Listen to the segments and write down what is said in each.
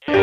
Wir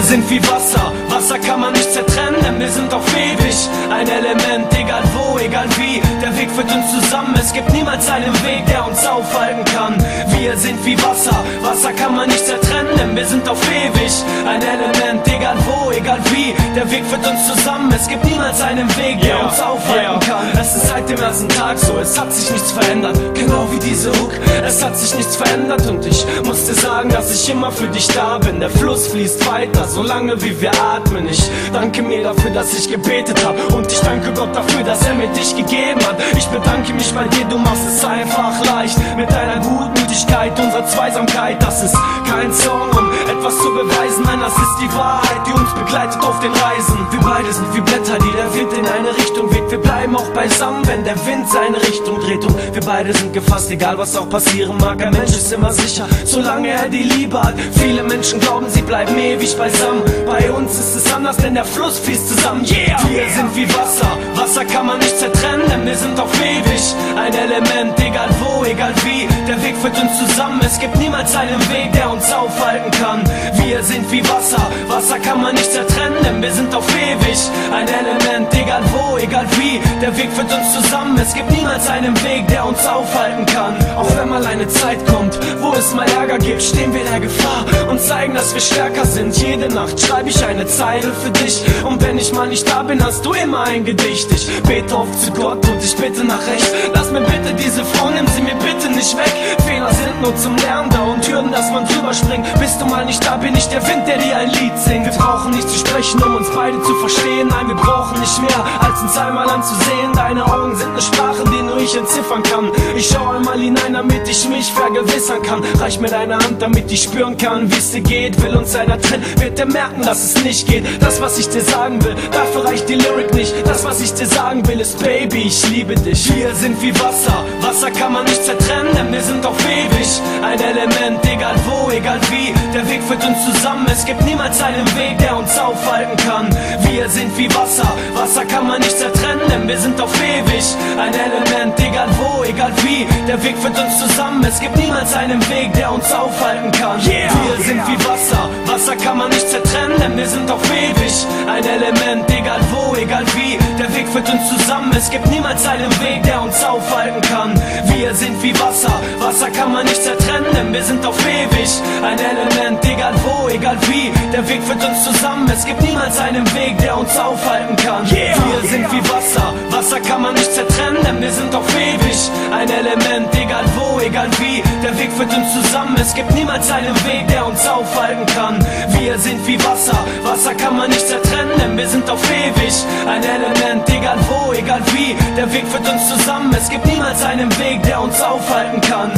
sind wie Wasser, Wasser kann man nicht zertrennen, denn wir sind auf ewig ein Element, egal wo, egal wie, der Weg führt uns zusammen, es gibt niemals einen Weg, der uns aufhalten kann. Wir sind wie Wasser, Wasser kann man nicht zertrennen, denn wir sind auf ewig ein Element, egal wo, egal wie, der Weg führt uns zusammen, es gibt niemals einen Weg, der uns aufhalten kann. Es ist seit dem ersten Tag so, es hat sich nichts verändert, genau wie diese Hook, es hat sich nichts verändert und ich muss dir sagen, dass ich immer für dich da bin, der Fluss fließt weiter, solange wie wir atmen. Ich danke mir dafür, dass ich gebetet habe und ich danke Gott dafür, dass er mir dich gegeben hat. Ich bedanke mich bei dir, du machst es einfach leicht mit deiner Gutmütigkeit, unserer Zweisamkeit. Das ist kein Song, um etwas zu beweisen, nein, das ist die Wahrheit, die uns begleitet auf den Reisen. Wir beide sind wie Blätter, die der Wind in eine Richtung weht. Wir bleiben auch beisammen, wenn der Wind seine Richtung dreht. Und wir beide sind gefasst, egal was auch passieren mag. Ein Mensch ist immer sicher, solange er die Liebe hat. Viele Menschen glauben, sie bleiben ewig beisammen. Bei uns ist es anders, denn der Fluss fließt zusammen. Yeah! Wir sind wie Wasser, Wasser kann man nicht zertrennen, denn wir sind auf ewig ein Element, egal wo, egal wie, der Weg führt uns zusammen, es gibt niemals einen Weg, der uns aufhalten kann. Wir sind wie Wasser, Wasser kann man nicht zertrennen, denn wir sind auf ewig ein Element, egal wo, egal wie, der Weg führt uns zusammen, es gibt niemals einen Weg, der uns aufhalten kann. Auch wenn mal eine Zeit kommt, wo es mal Ärger gibt, stehen wir der Gefahr und zeigen, dass wir stärker sind. Jede Nacht schreibe ich eine Zeile für dich und wenn ich mal nicht da bin, hast du immer ein Gedicht. Ich bete oft zu Gott und ich bitte nach Recht. Lass mir bitte diese Frau, nimm sie mir bitte nicht weg. Fehler sind nur zum Lernen da und Hürden, dass man drüber springt. Bist du mal nicht da, bin ich der Wind, der dir ein Lied singt. Wir brauchen nicht zu sprechen, um uns beide zu verstehen. Nein, wir brauchen nicht mehr, als uns einmal anzusehen. Deine Augen sind eine Sprache, die nur ich entziffern kann. Ich schau einmal hinein, damit ich mich vergewissern kann. Reich mir deine Hand, damit ich spüren kann, wie es dir geht. Will uns einer trennen, wird er merken, dass es nicht geht. Das, was ich dir sagen will, dafür reicht die Lyric nicht. Das, was ich dir sagen will, ist Baby, ich liebe dich. Wir sind wie Wasser, Wasser kann man nicht zertrennen, denn wir sind auf ewig ein Element, egal wo, egal wie, der Weg führt uns zusammen, es gibt niemals einen Weg, der uns aufhalten kann. Wir sind wie Wasser, Wasser kann man nicht zertrennen, denn wir sind auf ewig ein Element, egal wo, egal wie, der Weg führt uns zusammen, es gibt niemals einen Weg, der uns aufhalten kann. Wir sind wie Wasser, Wasser kann man nicht zertrennen, denn wir sind auf ewig ein Element, egal wo, egal wie, der Weg führt uns zusammen, es gibt niemals einen Weg, der uns aufhalten kann. Wir sind wie Wasser, Wasser kann man nicht zertrennen, denn wir sind auf ewig ein Element, egal wo, egal wie, der Weg führt uns zusammen, es gibt niemals einen Weg, der uns aufhalten kann. Wir sind wie Wasser, Wasser kann man nicht zertrennen, denn wir sind auf ewig ein Element, egal wo, egal wie, der Weg führt uns zusammen, es gibt niemals einen Weg, der uns aufhalten kann. Wir sind wie Wasser, Wasser kann man nicht zertrennen, denn wir sind auf ewig ein Element, egal wo, egal wie, der Weg führt uns zusammen, es gibt niemals einen Weg, der uns aufhalten kann.